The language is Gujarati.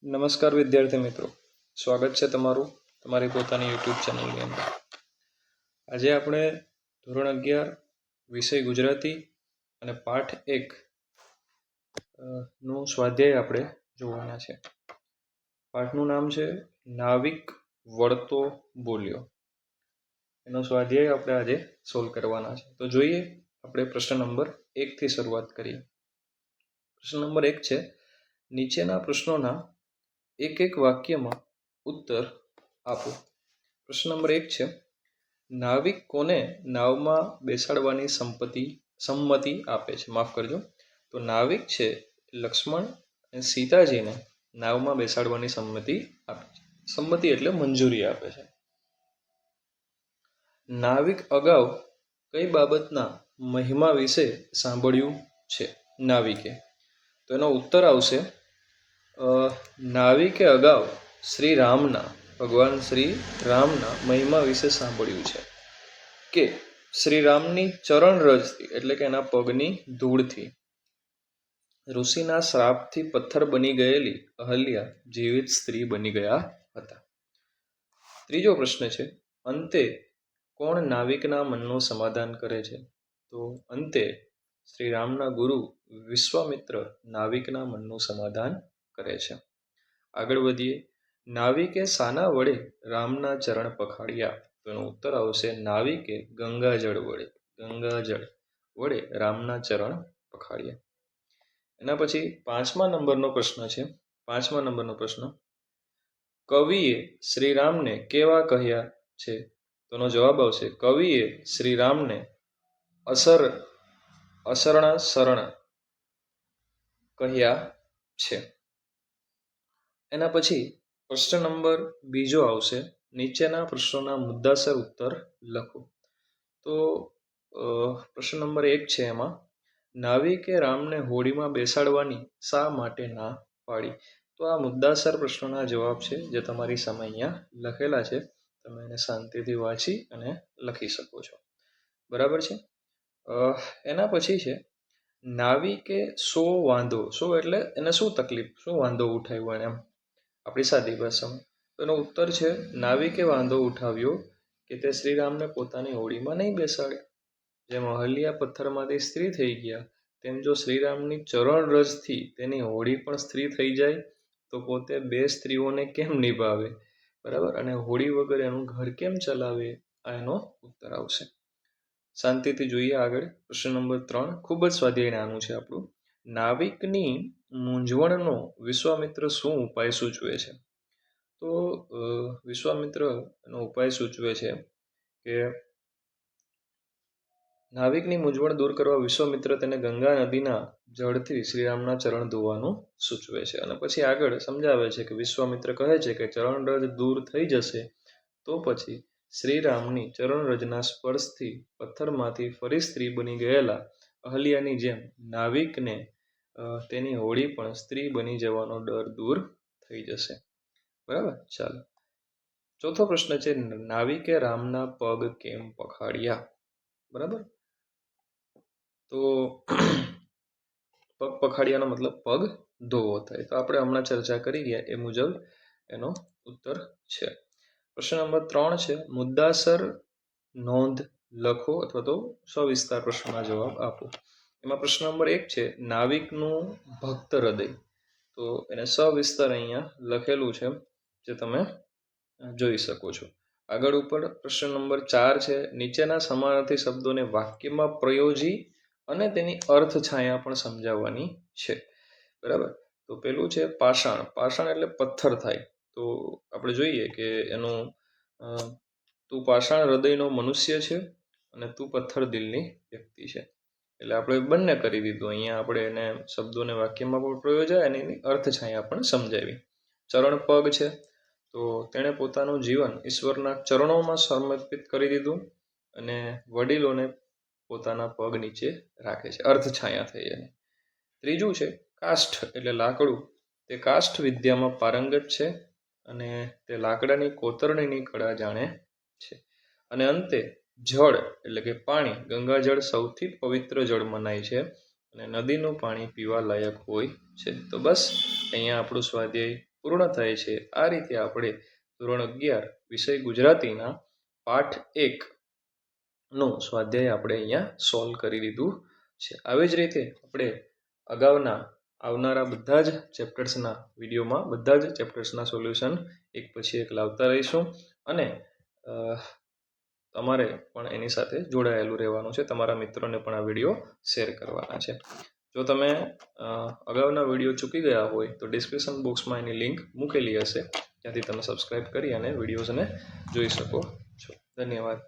નમસ્કાર વિદ્યાર્થી મિત્રો, સ્વાગત છે તમારી પોતાની યુટ્યુબ ચેનલની અંદર. આજે આપણે ધોરણ 11 વિષય ગુજરાતી અને પાઠ 1 નું સ્વાધ્યાય આપણે જોવાના છે. પાઠનું નામ છે નાવિક વળતો બોલ્યો. એનો સ્વાધ્યાય આપણે આજે સોલ્વ કરવાના છે. તો જોઈએ, આપણે પ્રશ્ન નંબર 1 થી શરૂઆત કરીએ. પ્રશ્ન નંબર 1 છે, નીચેના પ્રશ્નોના એક વાક્યમાં ઉત્તર આપો. પ્રશ્ન નંબર 1 છે, નાવિક કોને નાવમાં બેસાડવાની સંમતિ આપે છે? માફ કરજો. તો નાવિક છે લક્ષ્મણ અને સીતાજીને નાવમાં બેસાડવાની સંમતિ આપે છે. સંમતિ એટલે મંજૂરી આપે છે. નાવિક અગાઉ કઈ બાબતના મહિમા વિશે સાંભળ્યું છે? નાવિકે. તો એનો ઉત્તર આવશે, નાવિકે અગાઉ ભગવાન શ્રી રામના મહિમા વિશે સાંભળ્યું છે કે શ્રી રામની ચરણ રજથી એટલે કે એના પગની ધૂળથી ઋષિના શ્રાપથી પથ્થર બની ગયેલી અહલ્યા જીવિત સ્ત્રી બની ગયા હતા. ત્રીજો પ્રશ્ન છે, અંતે કોણ નાવિકના મનનું સમાધાન કરે છે? તો અંતે શ્રી રામના ગુરુ વિશ્વામિત્ર નાવિકના મનનું સમાધાન કરે છે. આગળ વધીએ. નાવિકે શાના વડે રામના ચરણ પખાડ્યા? તો એનો ઉત્તર આવશે, નાવિકે ગંગાજળ વડે રામના ચરણ પખાડ્યા. એના પછી 5મા નંબરનો પ્રશ્ન છે. 5મા નંબરનો પ્રશ્ન, કવિએ શ્રી રામને કેવા કહ્યા છે? તો એનો જવાબ આવશે, કવિએ શ્રી રામને અશરણ શરણ કહ્યા છે. એના પછી પ્રશ્ન નંબર 2 આવશે, નીચેના પ્રશ્નોના મુદ્દાસર ઉત્તર લખો. તો પ્રશ્ન નંબર 1 છે, એમાં નાવિકે રામને હોડીમાં બેસાડવાની શા માટે ના પાડી? તો આ મુદ્દાસર પ્રશ્નોના જવાબ છે, જે તમારી સામે અહીંયા લખેલા છે. તમે એને શાંતિથી વાંચી અને લખી શકો છો. બરાબર છે. એના પછી છે, નાવિકે શો એટલે એને શું તકલીફ, શું વાંધો ઉઠાવ્યો એને, એમ આપણી સાદી ભાષામાં. તો એનો ઉત્તર છે, નાવિકે વાંધો ઉઠાવ્યો કે તે શ્રીરામને પોતાની હોડીમાં નહીં બેસાડે. જેમ અહલ્યા પથ્થરમાંથી સ્ત્રી થઈ ગયા, તેમ જો શ્રીરામની ચરણ રજથી તેની હોડી પણ સ્ત્રી થઈ જાય તો પોતે 2 સ્ત્રીઓને કેમ નિભાવે? બરાબર. અને હોડી વગર એનું ઘર કેમ ચલાવે? આ એનો ઉત્તર આવશે. શાંતિથી જોઈએ આગળ. પ્રશ્ન નંબર 3 ખૂબ જ સ્વાધ્યાય નાનું છે આપણું. નાવિકની મૂંઝવણનો વિશ્વામિત્ર શું ઉપાય સૂચવે છે? તો વિશ્વામિત્ર એનો ઉપાય સૂચવે છે કે નાવિકની મૂંઝવણ દૂર કરવા વિશ્વામિત્ર તેને ગંગા નદીના જળથી શ્રીરામના ચરણ ધોવાનું સૂચવે છે. અને પછી આગળ સમજાવે છે કે વિશ્વામિત્ર કહે છે કે ચરણ રજ દૂર થઈ જશે તો પછી શ્રીરામની ચરણ રજના સ્પર્શથી પથ્થરમાંથી ફરી સ્ત્રી બની ગયેલા અહલ્યાની જેમ નાવિકને તેની હોડી પણ સ્ત્રી બની જવાનો ડર દૂર થઈ જશે. બરાબર. ચાલો, ચોથો પ્રશ્ન છે, નાવિકે રામના પગ કેમ પખાડ્યા? બરાબર. તો પગ પખાડ્યાનો મતલબ પગ ધોવો થાય. તો આપણે હમણાં ચર્ચા કરી ગયા એ મુજબ એનો ઉત્તર છે. પ્રશ્ન નંબર 3 છે, મુદ્દાસર નોંધ લખો અથવા તો સવિસ્તાર પ્રશ્નના જવાબ આપો. એમાં પ્રશ્ન નંબર 1 છે, નાવિકનું ભક્ત હૃદય. તો એને સવિસ્તાર અહીંયા લખેલું છે, જે તમે જોઈ શકો છો. આગળ ઉપર પ્રશ્ન નંબર 4 છે, નીચેના સમાનાર્થી શબ્દોને વાક્યમાં પ્રયોજી અને તેની અર્થ છાયા પણ સમજાવવાની છે. બરાબર. તો પેલું છે પાષાણ. પાષાણ એટલે પથ્થર થાય. તો આપણે જોઈએ કે એનું તું પાષાણ હૃદયનો મનુષ્ય છે અને તું પથ્થર દિલની વ્યક્તિ છે. એટલે આપણે બંને કરી દીધું. અહીંયા આપણે એને શબ્દોને વાક્યમાં પણ પ્રયોજાય અને એની અર્થ છાયા પણ સમજાવી. ચરણ પગ છે, તો તેણે પોતાનું જીવન ઈશ્વરના ચરણોમાં સમર્પિત કરી દીધું અને વડીલોને પોતાના પગ નીચે રાખે છે. અર્થ છાયા થઈ જાય. ત્રીજું છે કાષ્ઠ એટલે લાકડું. તે કાષ્ઠ વિદ્યામાં પારંગત છે અને તે લાકડાની કોતરણીની કળા જાણે છે. અને અંતે જળ એટલે કે પાણી. ગંગાજળ સૌથી પવિત્ર જળ મનાય છે અને નદીનું પાણી પીવા લાયક હોય છે. તો બસ અહીંયા આપણું સ્વાધ્યાય પૂર્ણ થાય છે. આ રીતે આપણે ધોરણ 11 વિષય ગુજરાતીના પાઠ 1 નો સ્વાધ્યાય આપણે અહીંયા સોલ્વ કરી દીધું છે. આવી જ રીતે આપણે અગાઉના આવનારા બધા જ ચેપ્ટર્સના વિડીયોમાં બધા જ ચેપ્ટર્સના સોલ્યુશન એક પછી એક લાવતા રહીશું અને તમારે પણ એની સાથે જોડાયેલું રહેવાનું છે. તમારા મિત્રોને પણ આ વિડીયો શેર કરવાના છે. જો તમે અગાઉના વિડીયો ચૂકી ગયા હોય તો ડિસ્ક્રિપ્શન બોક્સમાં એની લિંક મૂકેલી હશે, ત્યાંથી તમે સબસ્ક્રાઈબ કરી અને વિડીયોઝને જોઈ શકો છો. ધન્યવાદ.